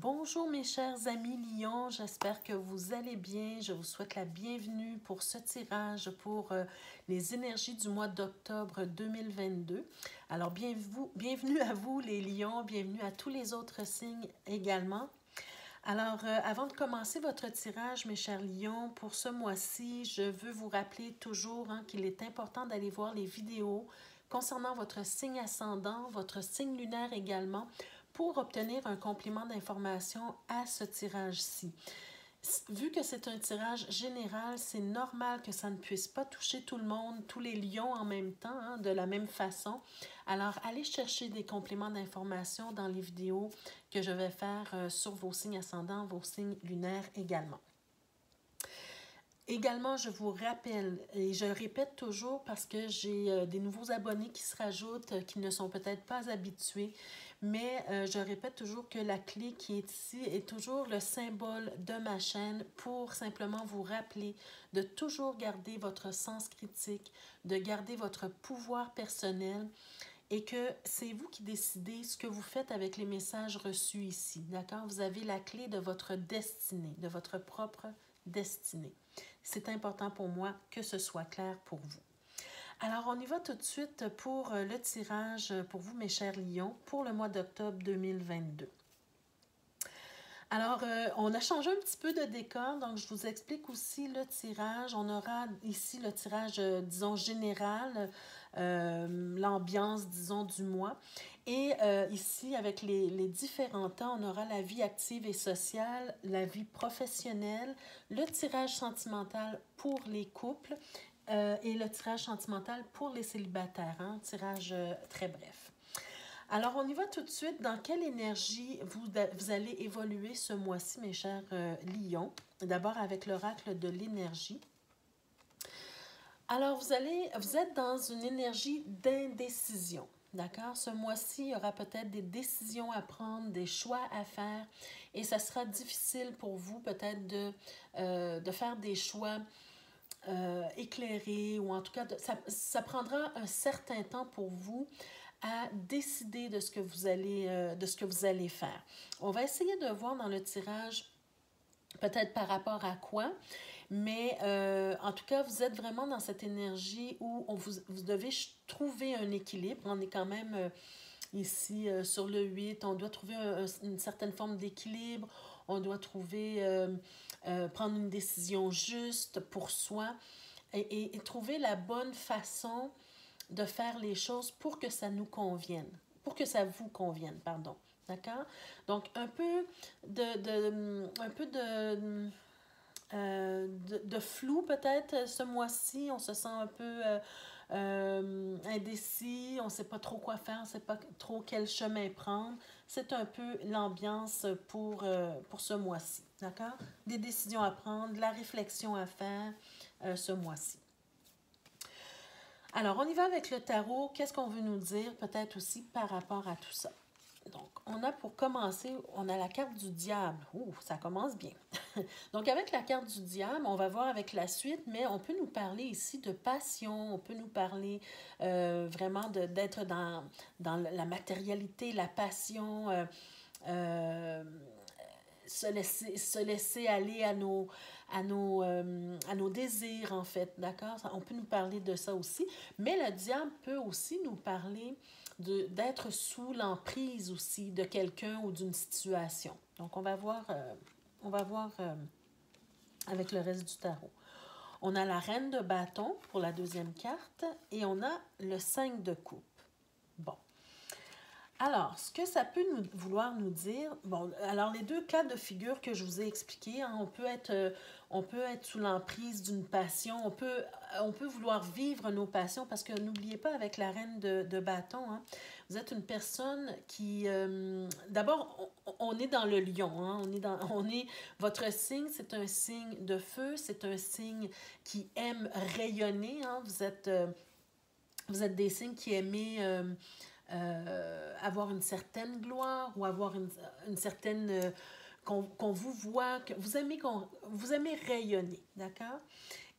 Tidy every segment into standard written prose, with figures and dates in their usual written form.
Bonjour mes chers amis Lions, j'espère que vous allez bien. Je vous souhaite la bienvenue pour ce tirage pour les énergies du mois d'octobre 2022. Alors bienvenue à vous les Lions, bienvenue à tous les autres signes également. Alors, avant de commencer votre tirage, mes chers lions, pour ce mois-ci, je veux vous rappeler toujours qu'il est important d'aller voir les vidéos concernant votre signe ascendant, votre signe lunaire également, pour obtenir un complément d'information à ce tirage-ci. Vu que c'est un tirage général, c'est normal que ça ne puisse pas toucher tout le monde, tous les lions en même temps, de la même façon. Alors, allez chercher des compléments d'information dans les vidéos que je vais faire sur vos signes ascendants, vos signes lunaires également. Également, je vous rappelle, et je le répète toujours parce que j'ai des nouveaux abonnés qui se rajoutent, qui ne sont peut-être pas habitués, mais je répète toujours que la clé qui est ici est toujours le symbole de ma chaîne pour simplement vous rappeler de toujours garder votre sens critique, de garder votre pouvoir personnel et que c'est vous qui décidez ce que vous faites avec les messages reçus ici, d'accord? Vous avez la clé de votre destinée, de votre propre destinée. C'est important pour moi que ce soit clair pour vous. Alors, on y va tout de suite pour le tirage pour vous, mes chers lions, pour le mois d'octobre 2022. Alors, on a changé un petit peu de décor, donc je vous explique aussi le tirage. On aura ici le tirage, disons, général, l'ambiance, disons, du mois. Et ici, avec les différents temps, on aura la vie active et sociale, la vie professionnelle, le tirage sentimental pour les couples et le tirage sentimental pour les célibataires. Tirage très bref. Alors, on y va tout de suite. Dans quelle énergie vous allez évoluer ce mois-ci, mes chers lions? D'abord avec l'oracle de l'énergie. Alors, vous êtes dans une énergie d'indécision. D'accord? Ce mois-ci, il y aura peut-être des décisions à prendre, des choix à faire et ça sera difficile pour vous peut-être de faire des choix éclairés ou en tout cas, ça prendra un certain temps pour vous à décider de ce que vous allez faire. On va essayer de voir dans le tirage peut-être par rapport à quoi, mais en tout cas, vous êtes vraiment dans cette énergie où vous devez trouver un équilibre. On est quand même ici sur le 8, on doit trouver une certaine forme d'équilibre, on doit prendre une décision juste pour soi et trouver la bonne façon de faire les choses pour que ça nous convienne, pour que ça vous convienne, pardon. D'accord? Donc, un peu de flou peut-être ce mois-ci. On se sent un peu indécis, on ne sait pas trop quoi faire, on ne sait pas trop quel chemin prendre. C'est un peu l'ambiance pour ce mois-ci. D'accord? Des décisions à prendre, de la réflexion à faire ce mois-ci. Alors, on y va avec le tarot. Qu'est-ce qu'on veut nous dire peut-être aussi par rapport à tout ça? Donc, on a pour commencer, on a la carte du diable. Ouh, ça commence bien. Donc, avec la carte du diable, on va voir avec la suite, mais on peut nous parler ici de passion, on peut nous parler vraiment d'être dans la matérialité, la passion, se laisser aller à nos désirs, en fait, d'accord? On peut nous parler de ça aussi, mais le diable peut aussi nous parler d'être sous l'emprise aussi de quelqu'un ou d'une situation. Donc, on va voir avec le reste du tarot. On a la reine de bâton pour la deuxième carte et on a le 5 de coupe. Bon. Alors, ce que ça peut vouloir nous dire, bon, alors les deux cas de figure que je vous ai expliqués, on peut être sous l'emprise d'une passion, on peut vouloir vivre nos passions parce que n'oubliez pas avec la reine de bâton, vous êtes une personne qui, d'abord, on est dans le lion, votre signe, c'est un signe de feu, c'est un signe qui aime rayonner, vous êtes des signes qui aimez avoir une certaine gloire ou avoir une certaine qu'on vous voit, que vous aimez rayonner, d'accord?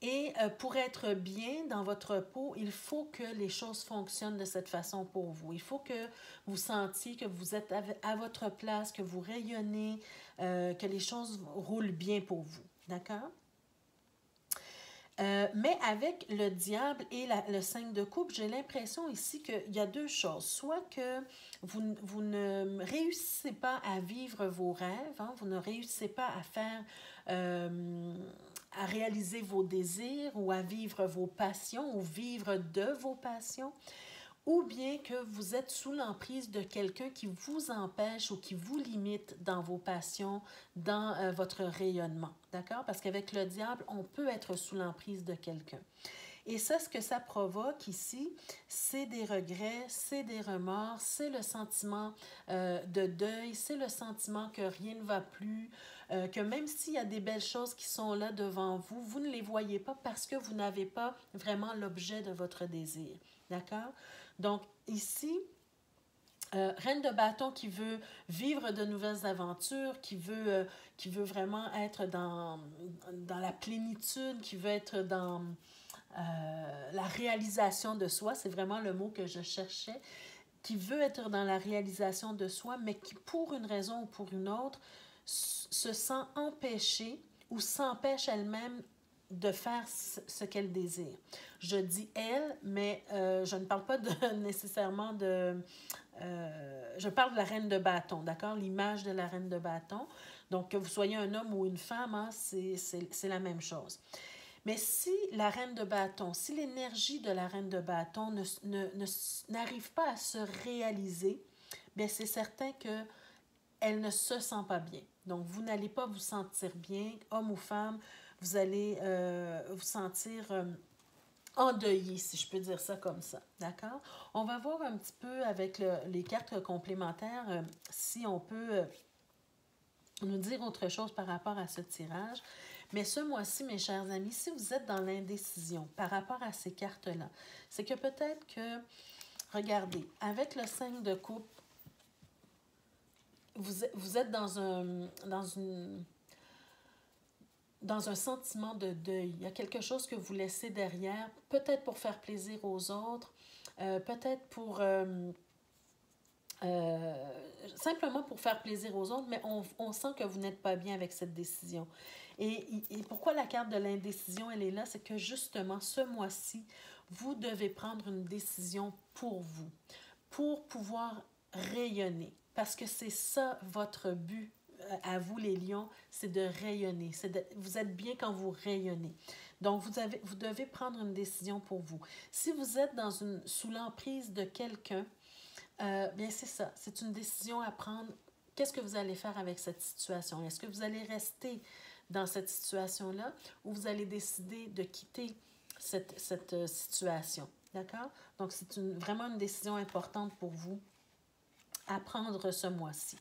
Et pour être bien dans votre peau, il faut que les choses fonctionnent de cette façon pour vous. Il faut que vous sentiez que vous êtes à votre place, que vous rayonnez, que les choses roulent bien pour vous. D'accord? Mais avec le diable et le 5 de coupe, j'ai l'impression ici qu'il y a deux choses. Soit que vous ne réussissez pas à vivre vos rêves, hein, vous ne réussissez pas à faire, à réaliser vos désirs ou à vivre vos passions ou vivre de vos passions, ou bien que vous êtes sous l'emprise de quelqu'un qui vous empêche ou qui vous limite dans vos passions, dans votre rayonnement. D'accord? Parce qu'avec le diable, on peut être sous l'emprise de quelqu'un. Et ça, ce que ça provoque ici, c'est des regrets, c'est des remords, c'est le sentiment de deuil, c'est le sentiment que rien ne va plus, que même s'il y a des belles choses qui sont là devant vous, vous ne les voyez pas parce que vous n'avez pas vraiment l'objet de votre désir. D'accord? Donc, ici, reine de bâton qui veut vivre de nouvelles aventures, qui veut vraiment être dans la plénitude, qui veut être dans la réalisation de soi, c'est vraiment le mot que je cherchais, qui veut être dans la réalisation de soi, mais qui, pour une raison ou pour une autre, se sent empêchée ou s'empêche elle-même de faire ce qu'elle désire. Je dis elle, mais je ne parle pas nécessairement de... je parle de la reine de bâton, d'accord? L'image de la reine de bâton. Donc, que vous soyez un homme ou une femme, hein, c'est la même chose. Mais si la reine de bâton, si l'énergie de la reine de bâton n'arrive pas à se réaliser, bien c'est certain qu'elle ne se sent pas bien. Donc, vous n'allez pas vous sentir bien, homme ou femme, vous allez vous sentir endeuillé, si je peux dire ça comme ça. D'accord? On va voir un petit peu avec les cartes complémentaires si on peut nous dire autre chose par rapport à ce tirage. Mais ce mois-ci, mes chers amis, si vous êtes dans l'indécision par rapport à ces cartes-là, c'est que peut-être que, regardez, avec le 5 de coupe, vous êtes dans un sentiment de deuil. Il y a quelque chose que vous laissez derrière, peut-être pour faire plaisir aux autres, peut-être pour... simplement pour faire plaisir aux autres, mais on sent que vous n'êtes pas bien avec cette décision. Et pourquoi la carte de l'indécision, elle est là? C'est que justement, ce mois-ci, vous devez prendre une décision pour vous, pour pouvoir rayonner. Parce que c'est ça votre but à vous, les lions, c'est de rayonner. Vous êtes bien quand vous rayonnez. Donc, vous devez prendre une décision pour vous. Si vous êtes sous l'emprise de quelqu'un, bien, c'est ça. C'est une décision à prendre. Qu'est-ce que vous allez faire avec cette situation? Est-ce que vous allez rester dans cette situation-là ou vous allez décider de quitter cette situation? D'accord? Donc, c'est vraiment une décision importante pour vous à prendre ce mois-ci.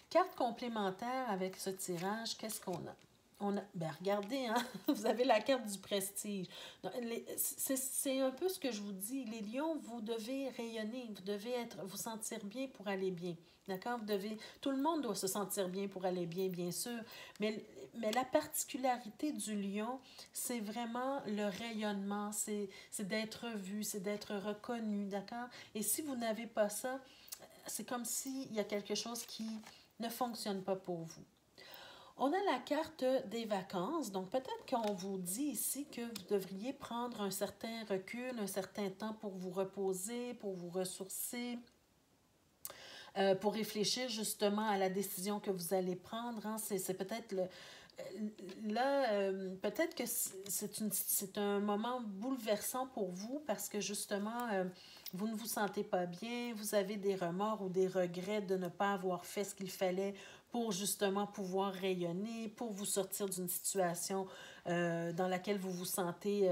Carte complémentaire avec ce tirage, qu'est-ce qu'on a? Ben regardez, hein, vous avez la carte du prestige. C'est un peu ce que je vous dis. Les lions, vous devez rayonner, vous devez vous sentir bien pour aller bien. D'accord? Tout le monde doit se sentir bien pour aller bien, bien sûr. Mais la particularité du lion, c'est vraiment le rayonnement, c'est d'être vu, c'est d'être reconnu. D'accord? Et si vous n'avez pas ça, c'est comme s'il y a quelque chose qui ne fonctionne pas pour vous. On a la carte des vacances, donc peut-être qu'on vous dit ici que vous devriez prendre un certain recul, un certain temps pour vous reposer, pour vous ressourcer, pour réfléchir justement à la décision que vous allez prendre. Hein. C'est peut-être peut-être que c'est un moment bouleversant pour vous parce que justement, vous ne vous sentez pas bien, vous avez des remords ou des regrets de ne pas avoir fait ce qu'il fallait pour justement pouvoir rayonner, pour vous sortir d'une situation dans laquelle vous vous sentez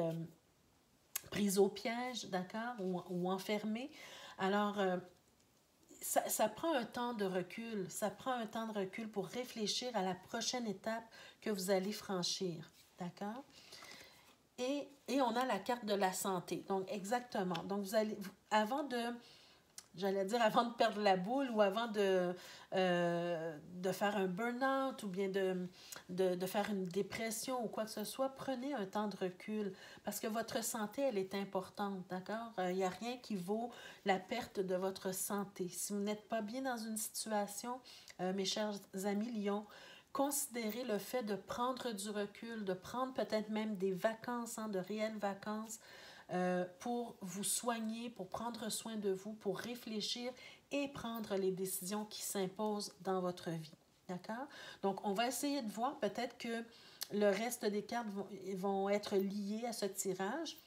prise au piège, d'accord, ou enfermé. Alors, ça prend un temps de recul. Ça prend un temps de recul pour réfléchir à la prochaine étape que vous allez franchir. D'accord? Et on a la carte de la santé. Donc, exactement. Donc, avant de perdre la boule ou avant de de faire un burn-out ou bien de faire une dépression ou quoi que ce soit, prenez un temps de recul parce que votre santé, elle est importante, d'accord? Il n'y a rien qui vaut la perte de votre santé. Si vous n'êtes pas bien dans une situation, mes chers amis lions, considérez le fait de prendre du recul, de prendre peut-être même des vacances, de réelles vacances, pour vous soigner, pour prendre soin de vous, pour réfléchir et prendre les décisions qui s'imposent dans votre vie. D'accord? Donc, on va essayer de voir peut-être que le reste des cartes vont être liées à ce tirage.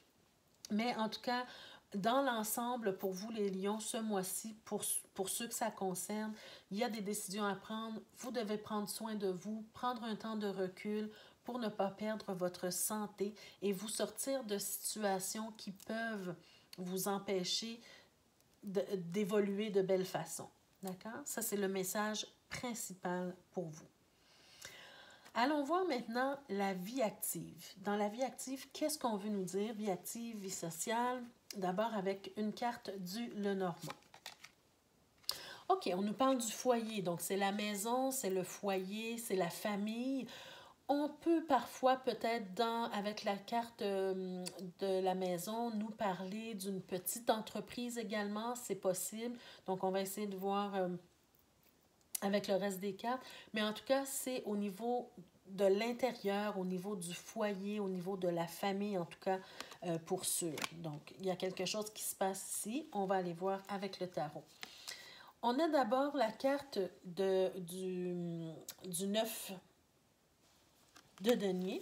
Mais en tout cas, dans l'ensemble, pour vous les lions, ce mois-ci, pour ceux que ça concerne, il y a des décisions à prendre. Vous devez prendre soin de vous, prendre un temps de recul pour ne pas perdre votre santé et vous sortir de situations qui peuvent vous empêcher d'évoluer de belle façon. D'accord? Ça, c'est le message principal pour vous. Allons voir maintenant la vie active. Dans la vie active, qu'est-ce qu'on veut nous dire? Vie active, vie sociale. D'abord avec une carte du Lenormand. OK, on nous parle du foyer. Donc, c'est la maison, c'est le foyer, c'est la famille. On peut parfois, peut-être, avec la carte de la maison, nous parler d'une petite entreprise également. C'est possible. Donc, on va essayer de voir avec le reste des cartes. Mais en tout cas, c'est au niveau de l'intérieur, au niveau du foyer, au niveau de la famille, en tout cas, pour sûr. Donc, il y a quelque chose qui se passe ici. On va aller voir avec le tarot. On a d'abord la carte du 9 de denier.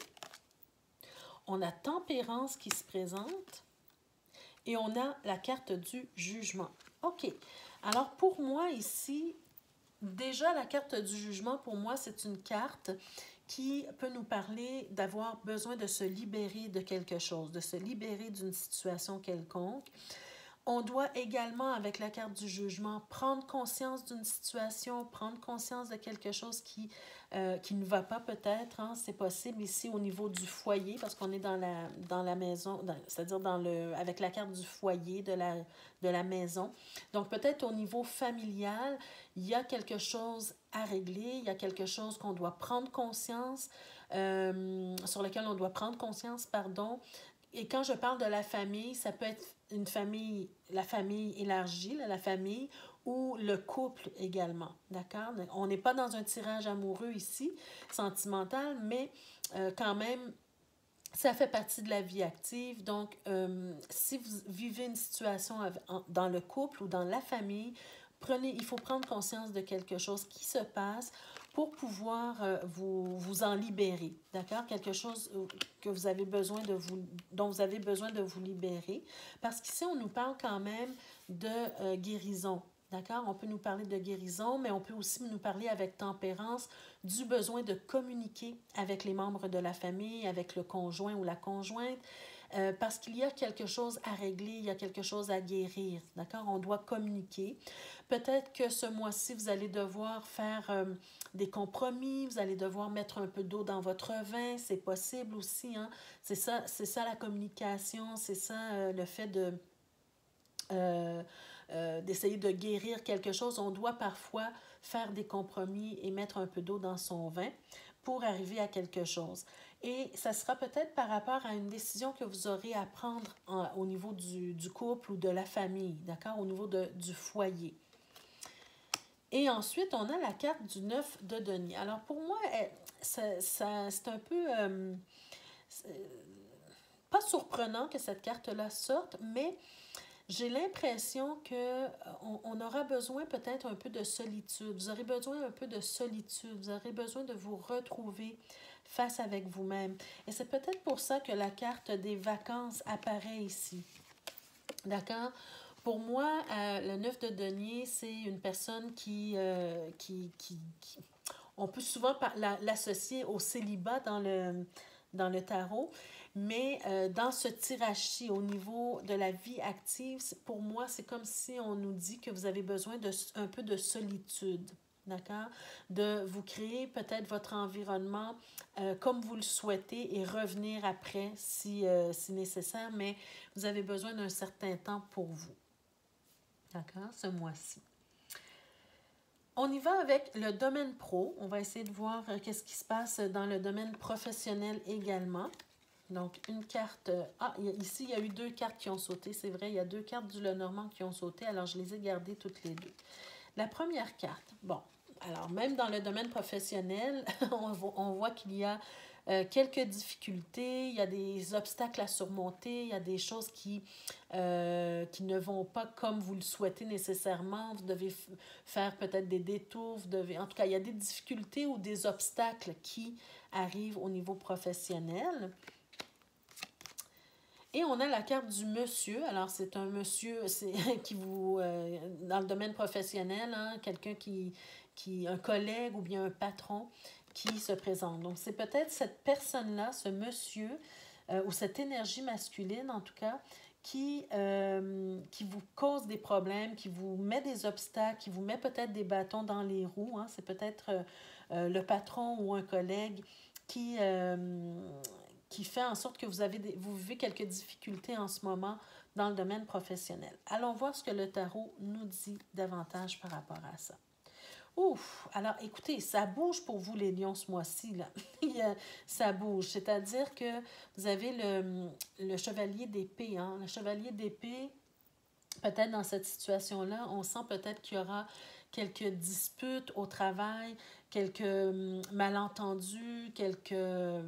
On a tempérance qui se présente. Et on a la carte du jugement. OK. Alors, pour moi, ici, déjà, la carte du jugement, pour moi, c'est une carte qui peut nous parler d'avoir besoin de se libérer de quelque chose, de se libérer d'une situation quelconque. On doit également, avec la carte du jugement, prendre conscience d'une situation, prendre conscience de quelque chose qui ne va pas peut-être. C'est possible ici au niveau du foyer, parce qu'on est dans la maison, c'est-à-dire avec la carte du foyer, de la maison. Donc peut-être au niveau familial, il y a quelque chose à régler, il y a quelque chose qu'on doit prendre conscience, sur lequel on doit prendre conscience, pardon. Et quand je parle de la famille, ça peut être une famille, la famille élargie, la famille, ou le couple également, d'accord? On n'est pas dans un tirage amoureux ici, sentimental, mais quand même, ça fait partie de la vie active. Donc, si vous vivez une situation dans le couple ou dans la famille, il faut prendre conscience de quelque chose qui se passe pour pouvoir vous en libérer, d'accord? Quelque chose que vous avez besoin dont vous avez besoin de vous libérer. Parce qu'ici, on nous parle quand même de guérison, d'accord? On peut nous parler de guérison, mais on peut aussi nous parler avec tempérance du besoin de communiquer avec les membres de la famille, avec le conjoint ou la conjointe, parce qu'il y a quelque chose à régler, il y a quelque chose à guérir, d'accord? On doit communiquer. Peut-être que ce mois-ci, vous allez devoir faire des compromis, vous allez devoir mettre un peu d'eau dans votre vin, c'est possible aussi, hein? C'est ça la communication, c'est ça le fait d'essayer de guérir quelque chose. On doit parfois faire des compromis et mettre un peu d'eau dans son vin pour arriver à quelque chose. Et ça sera peut-être par rapport à une décision que vous aurez à prendre au niveau du couple ou de la famille, d'accord? Au niveau du foyer. Et ensuite, on a la carte du 9 de denier. Alors, pour moi, c'est un peu pas surprenant que cette carte-là sorte, mais j'ai l'impression qu'on aura besoin peut-être un peu de solitude. Vous aurez besoin un peu de solitude. Vous aurez besoin de vous retrouver face avec vous-même. Et c'est peut-être pour ça que la carte des vacances apparaît ici. D'accord? Pour moi, le 9 de denier, c'est une personne qui on peut souvent l'associer au célibat dans le tarot, mais dans ce tirage-ci, au niveau de la vie active, pour moi, c'est comme si on nous dit que vous avez besoin un peu de solitude. D'accord? De vous créer peut-être votre environnement comme vous le souhaitez et revenir après si nécessaire, mais vous avez besoin d'un certain temps pour vous. D'accord? Ce mois-ci. On y va avec le domaine pro. On va essayer de voir qu'est-ce qui se passe dans le domaine professionnel également. Donc, une carte... ici, il y a eu 2 cartes qui ont sauté. C'est vrai, il y a 2 cartes du Lenormand qui ont sauté. Alors, je les ai gardées toutes les 2. La première carte, bon, alors même dans le domaine professionnel, on voit qu'il y a quelques difficultés, il y a des obstacles à surmonter, il y a des choses qui ne vont pas comme vous le souhaitez nécessairement. Vous devez faire peut-être des détours, en tout cas, il y a des difficultés ou des obstacles qui arrivent au niveau professionnel. Et on a la carte du monsieur. Alors, c'est un monsieur qui vous, dans le domaine professionnel, hein, quelqu'un un collègue ou bien un patron qui se présente. Donc, c'est peut-être cette personne-là, ce monsieur, ou cette énergie masculine, en tout cas, qui vous cause des problèmes, qui vous met des obstacles, qui vous met peut-être des bâtons dans les roues. Hein. C'est peut-être le patron ou un collègue qui fait en sorte que vous vivez quelques difficultés en ce moment dans le domaine professionnel. Allons voir ce que le tarot nous dit davantage par rapport à ça. Ouf! Alors, écoutez, ça bouge pour vous, les lions, ce mois-ci, là. Ça bouge. C'est-à-dire que vous avez le chevalier d'épée, hein? Le chevalier d'épée, peut-être dans cette situation-là, on sent peut-être qu'il y aura quelques disputes au travail, quelques malentendus, quelques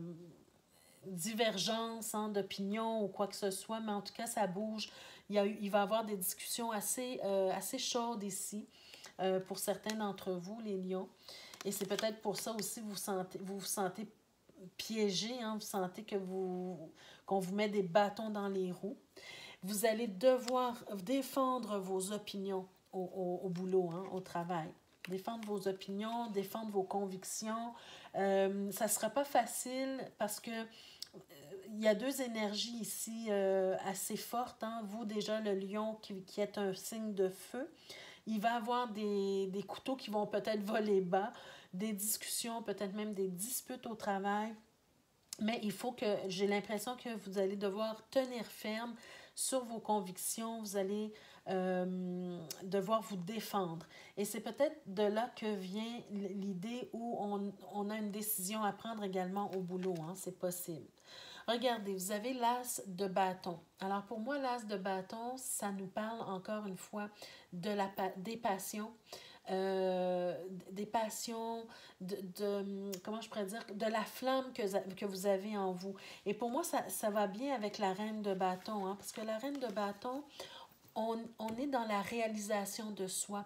divergences d'opinion ou quoi que ce soit, mais en tout cas, ça bouge. Il va y avoir des discussions assez chaudes ici pour certains d'entre vous, les lions. Et c'est peut-être pour ça aussi vous vous sentez piégé, hein, vous sentez qu'on vous met des bâtons dans les roues. Vous allez devoir défendre vos opinions au boulot, hein, au travail. Défendre vos opinions, défendre vos convictions. Ça ne sera pas facile parce que il y a 2 énergies ici assez fortes. Hein. Vous, déjà, le lion qui est un signe de feu, il va y avoir des couteaux qui vont peut-être voler bas, des discussions, peut-être même des disputes au travail. Mais j'ai l'impression que vous allez devoir tenir ferme sur vos convictions, vous allez devoir vous défendre. Et c'est peut-être de là que vient l'idée où on a une décision à prendre également au boulot, hein, c'est possible. Regardez, vous avez l'as de bâton. Alors pour moi, l'as de bâton, ça nous parle encore une fois des passions. Des passions, comment je pourrais dire, de la flamme que vous avez en vous. Et pour moi, ça va bien avec la reine de bâton, hein, parce que la reine de bâton, on est dans la réalisation de soi.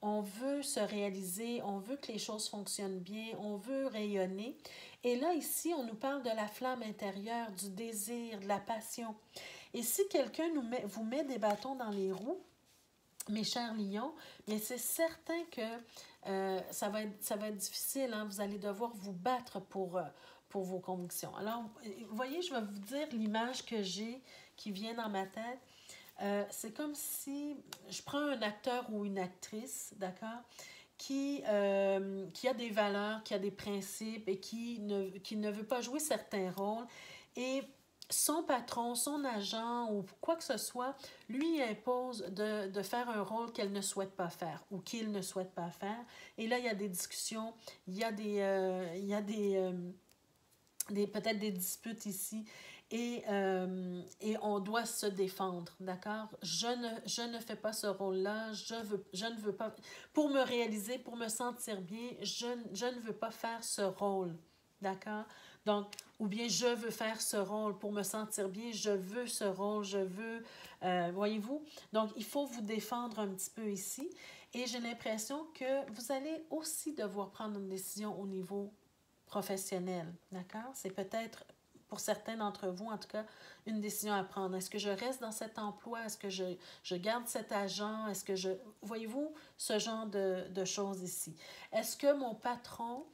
On veut se réaliser, on veut que les choses fonctionnent bien, on veut rayonner. Et là, ici, on nous parle de la flamme intérieure, du désir, de la passion. Et si quelqu'un vous met des bâtons dans les roues, mes chers lions, bien c'est certain que ça va être difficile. Hein? Vous allez devoir vous battre pour vos convictions. Alors, vous voyez, je vais vous dire l'image que j'ai qui vient dans ma tête. C'est comme si je prends un acteur ou une actrice, d'accord, qui a des valeurs, qui a des principes et qui ne veut pas jouer certains rôles. Et son patron, son agent ou quoi que ce soit, lui impose de faire un rôle qu'elle ne souhaite pas faire ou qu'il ne souhaite pas faire. Et là, il y a des discussions, il y a peut-être des disputes ici. Et on doit se défendre, d'accord? Je ne fais pas ce rôle-là, je ne veux pas... Pour me réaliser, pour me sentir bien, je ne veux pas faire ce rôle, d'accord? Donc, ou bien je veux faire ce rôle pour me sentir bien, je veux ce rôle, je veux... voyez-vous? Donc, il faut vous défendre un petit peu ici. Et j'ai l'impression que vous allez aussi devoir prendre une décision au niveau professionnel, d'accord? C'est peut-être, pour certains d'entre vous, en tout cas, une décision à prendre. Est-ce que je reste dans cet emploi? Est-ce que je garde cet agent? Est-ce que voyez-vous, ce genre de choses ici. Est-ce que mon patron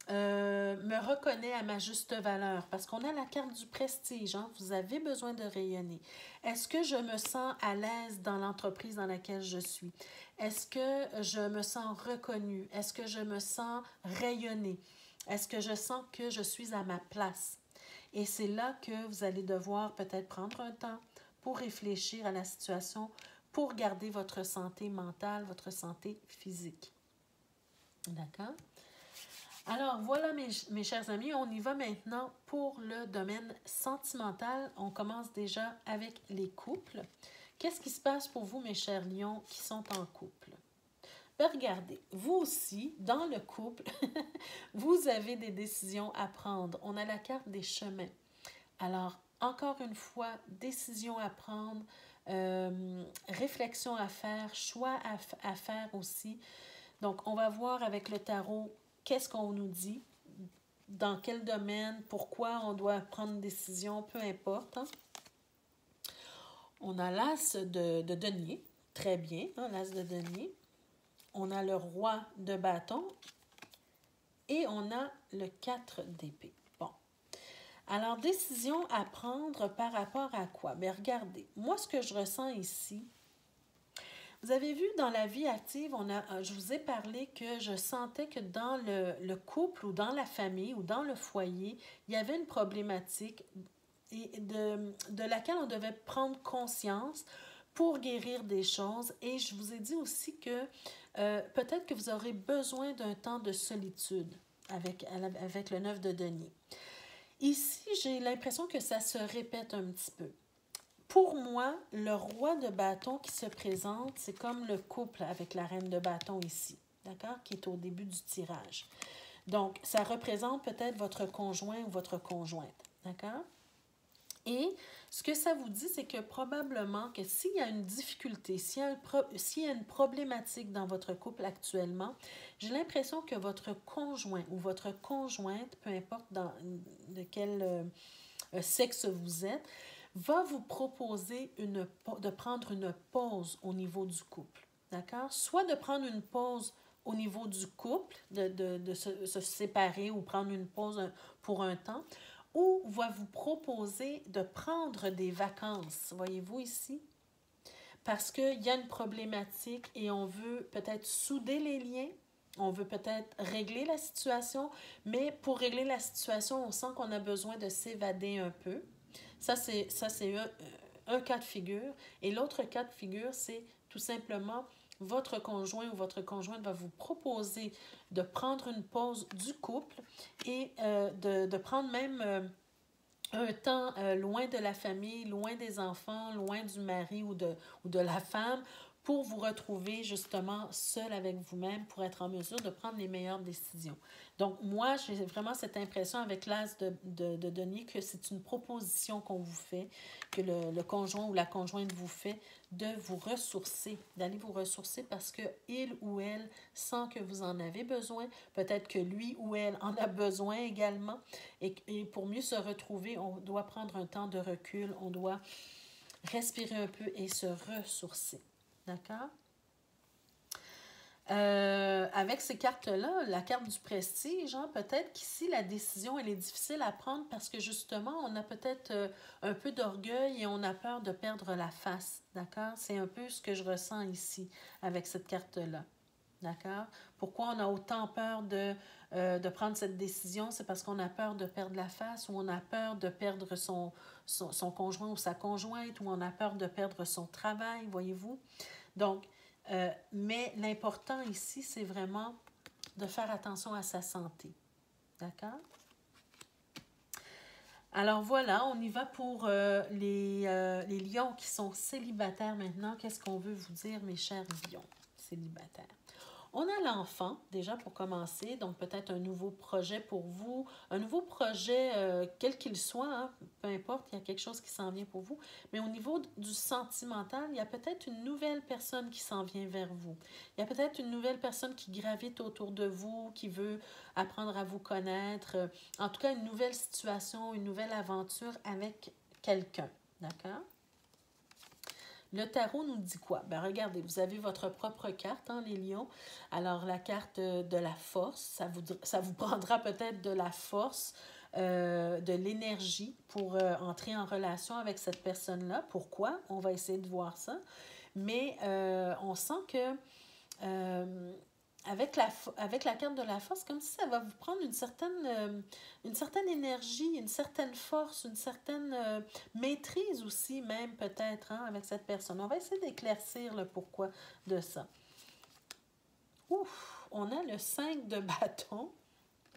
me reconnaît à ma juste valeur? Parce qu'on a la carte du prestige, hein? Vous avez besoin de rayonner. Est-ce que je me sens à l'aise dans l'entreprise dans laquelle je suis? Est-ce que je me sens reconnue? Est-ce que je me sens rayonnée? Est-ce que je sens que je suis à ma place? Et c'est là que vous allez devoir peut-être prendre un temps pour réfléchir à la situation, pour garder votre santé mentale, votre santé physique. D'accord? Alors, voilà, mes chers amis, on y va maintenant pour le domaine sentimental. On commence déjà avec les couples. Qu'est-ce qui se passe pour vous, mes chers lions, qui sont en couple? Ben, regardez, vous aussi, dans le couple, vous avez des décisions à prendre. On a la carte des chemins. Alors, encore une fois, décision à prendre, réflexion à faire, choix à faire aussi. Donc, on va voir avec le tarot qu'est-ce qu'on nous dit, dans quel domaine, pourquoi on doit prendre une décision, peu importe. Hein. On a l'as de denier, très bien, hein, l'as de denier. On a le roi de bâton et on a le 4 d'épée. Bon. Alors, décision à prendre par rapport à quoi? Bien, regardez, moi, ce que je ressens ici, vous avez vu, dans la vie active, je vous ai parlé que je sentais que dans le couple ou dans la famille ou dans le foyer, il y avait une problématique de laquelle on devait prendre conscience pour guérir des choses. Et je vous ai dit aussi que peut-être que vous aurez besoin d'un temps de solitude avec le 9 de denier. Ici, j'ai l'impression que ça se répète un petit peu. Pour moi, le roi de bâton qui se présente, c'est comme le couple avec la reine de bâton ici, d'accord, qui est au début du tirage. Donc, ça représente peut-être votre conjoint ou votre conjointe, d'accord? Et ce que ça vous dit, c'est que probablement que s'il y a une difficulté, s'il y a une problématique dans votre couple actuellement, j'ai l'impression que votre conjoint ou votre conjointe, peu importe de quel sexe vous êtes, va vous proposer de prendre une pause au niveau du couple. D'accord? Soit de prendre une pause au niveau du couple, de se séparer ou prendre une pause pour un temps, ou va vous proposer de prendre des vacances. Voyez-vous ici? Parce qu'il y a une problématique et on veut peut-être souder les liens, on veut peut-être régler la situation, mais pour régler la situation, on sent qu'on a besoin de s'évader un peu. Ça, c'est un cas de figure. Et l'autre cas de figure, c'est tout simplement votre conjoint ou votre conjointe va vous proposer de prendre une pause du couple et de prendre même un temps loin de la famille, loin des enfants, loin du mari ou de la femme, pour vous retrouver justement seul avec vous-même pour être en mesure de prendre les meilleures décisions. Donc, moi, j'ai vraiment cette impression avec l'as de denier que c'est une proposition qu'on vous fait, que le conjoint ou la conjointe vous fait, de vous ressourcer, d'aller vous ressourcer parce que il ou elle sent que vous en avez besoin, peut-être que lui ou elle en a besoin également, et pour mieux se retrouver, on doit prendre un temps de recul, on doit respirer un peu et se ressourcer. D'accord? Avec ces cartes-là, la carte du prestige, hein, peut-être qu'ici, la décision, elle est difficile à prendre parce que justement, on a peut-être un peu d'orgueil et on a peur de perdre la face. D'accord? C'est un peu ce que je ressens ici avec cette carte-là. D'accord? Pourquoi on a autant peur de prendre cette décision? C'est parce qu'on a peur de perdre la face ou on a peur de perdre son conjoint ou sa conjointe ou on a peur de perdre son travail, voyez-vous? Donc, mais l'important ici, c'est vraiment de faire attention à sa santé. D'accord? Alors voilà, on y va pour les lions qui sont célibataires maintenant. Qu'est-ce qu'on veut vous dire, mes chers lions célibataires? On a l'enfant, déjà pour commencer, donc peut-être un nouveau projet pour vous, un nouveau projet, quel qu'il soit, hein, peu importe, il y a quelque chose qui s'en vient pour vous, mais au niveau du sentimental, il y a peut-être une nouvelle personne qui s'en vient vers vous. Il y a peut-être une nouvelle personne qui gravite autour de vous, qui veut apprendre à vous connaître, en tout cas une nouvelle situation, une nouvelle aventure avec quelqu'un, d'accord? Le tarot nous dit quoi? Ben regardez, vous avez votre propre carte, hein, les lions. Alors, la carte de la force, ça vous prendra peut-être de la force, de l'énergie pour entrer en relation avec cette personne-là. Pourquoi? On va essayer de voir ça. Mais on sent que avec la carte de la force, comme si ça va vous prendre une certaine énergie, une certaine force, une certaine maîtrise aussi même peut-être hein, avec cette personne. On va essayer d'éclaircir le pourquoi de ça. Ouf! on a le 5 de bâton.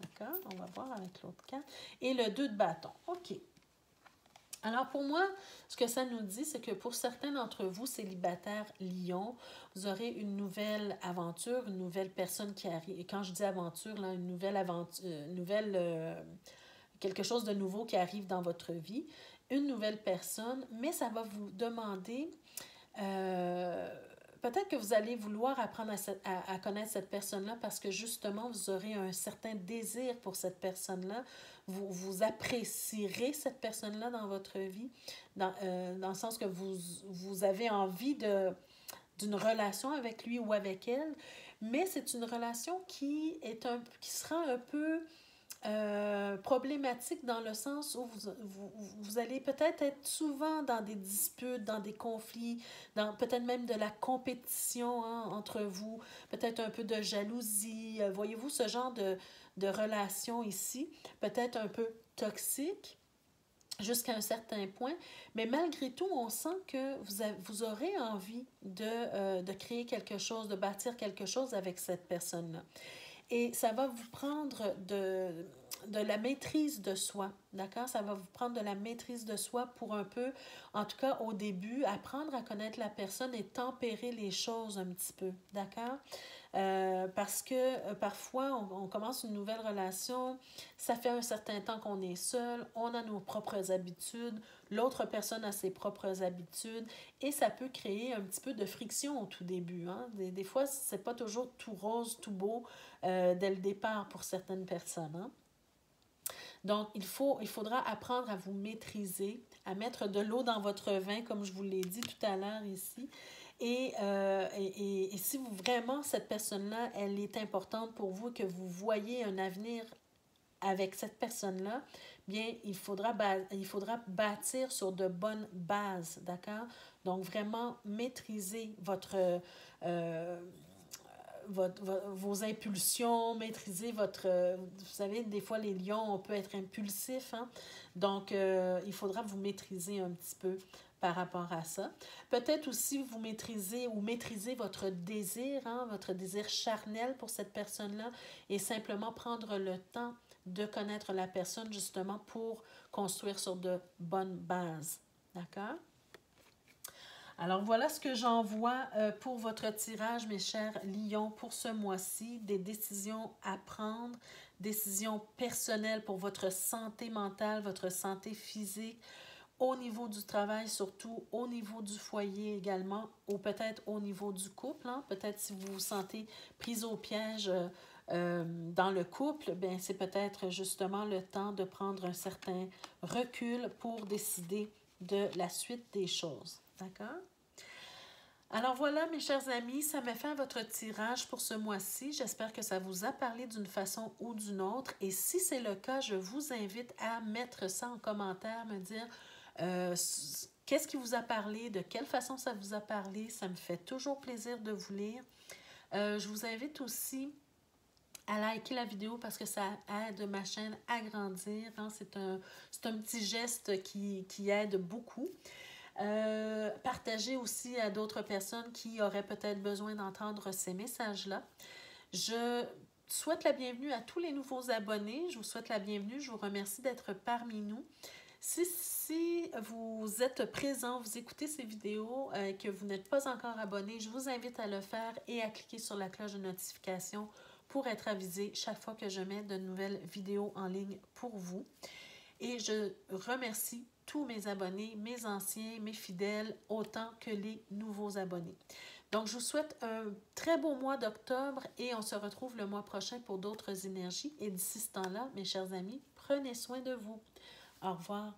D'accord? On va voir avec l'autre carte. Et le 2 de bâton. OK. Alors, pour moi, ce que ça nous dit, c'est que pour certains d'entre vous, célibataires lions, vous aurez une nouvelle aventure, une nouvelle personne qui arrive. Et quand je dis aventure, là, une nouvelle aventure, quelque chose de nouveau qui arrive dans votre vie, une nouvelle personne, mais ça va vous demander... peut-être que vous allez vouloir apprendre à connaître cette personne-là parce que justement, vous aurez un certain désir pour cette personne-là. Vous apprécierez cette personne-là dans votre vie, dans le sens que vous avez envie d'une relation avec lui ou avec elle, mais c'est une relation qui sera un peu problématique dans le sens où vous allez peut-être être souvent dans des disputes, dans des conflits, dans peut-être même de la compétition entre vous, peut-être un peu de jalousie. Voyez-vous ce genre de relation ici, peut-être un peu toxique jusqu'à un certain point, mais malgré tout, on sent que vous aurez envie de créer quelque chose, de bâtir quelque chose avec cette personne-là. Et ça va vous prendre de la maîtrise de soi, d'accord? Ça va vous prendre de la maîtrise de soi pour un peu, en tout cas au début, apprendre à connaître la personne et tempérer les choses un petit peu, d'accord? Parce que parfois, on commence une nouvelle relation, ça fait un certain temps qu'on est seul, on a nos propres habitudes, l'autre personne a ses propres habitudes et ça peut créer un petit peu de friction au tout début. Hein? Des fois, c'est pas toujours tout rose, tout beau dès le départ pour certaines personnes. Hein? Donc, il faudra apprendre à vous maîtriser, à mettre de l'eau dans votre vin, comme je vous l'ai dit tout à l'heure ici. Et si vraiment, cette personne-là, elle est importante pour vous, que vous voyez un avenir avec cette personne-là, bien, il faudra bâtir sur de bonnes bases, d'accord? Donc, vraiment maîtriser vos impulsions, maîtriser vous savez, des fois, les lions, on peut être impulsif, hein? Donc, il faudra vous maîtriser un petit peu par rapport à ça. Peut-être aussi vous maîtriser votre désir, hein, votre désir charnel pour cette personne-là et simplement prendre le temps de connaître la personne justement pour construire sur de bonnes bases. D'accord? Alors, voilà ce que j'envoie pour votre tirage, mes chers lions, pour ce mois-ci. Des décisions à prendre, décisions personnelles pour votre santé mentale, votre santé physique, au niveau du travail, surtout au niveau du foyer également, ou peut-être au niveau du couple. Hein? Peut-être si vous vous sentez prise au piège dans le couple, bien, c'est peut-être justement le temps de prendre un certain recul pour décider de la suite des choses. D'accord? Alors voilà, mes chers amis, ça m'a fait votre tirage pour ce mois-ci. J'espère que ça vous a parlé d'une façon ou d'une autre. Et si c'est le cas, je vous invite à mettre ça en commentaire, me dire qu'est-ce qui vous a parlé, de quelle façon ça vous a parlé. Ça me fait toujours plaisir de vous lire. Je vous invite aussi à liker la vidéo parce que ça aide ma chaîne à grandir. Hein. C'est un petit geste qui aide beaucoup. Partagez aussi à d'autres personnes qui auraient peut-être besoin d'entendre ces messages-là. Je souhaite la bienvenue à tous les nouveaux abonnés. Je vous souhaite la bienvenue. Je vous remercie d'être parmi nous. Si vous êtes présent, vous écoutez ces vidéos et que vous n'êtes pas encore abonné, je vous invite à le faire et à cliquer sur la cloche de notification pour être avisé chaque fois que je mets de nouvelles vidéos en ligne pour vous. Et je remercie tous mes abonnés, mes anciens, mes fidèles, autant que les nouveaux abonnés. Donc, je vous souhaite un très beau mois d'octobre et on se retrouve le mois prochain pour d'autres énergies. Et d'ici ce temps-là, mes chers amis, prenez soin de vous. Au revoir.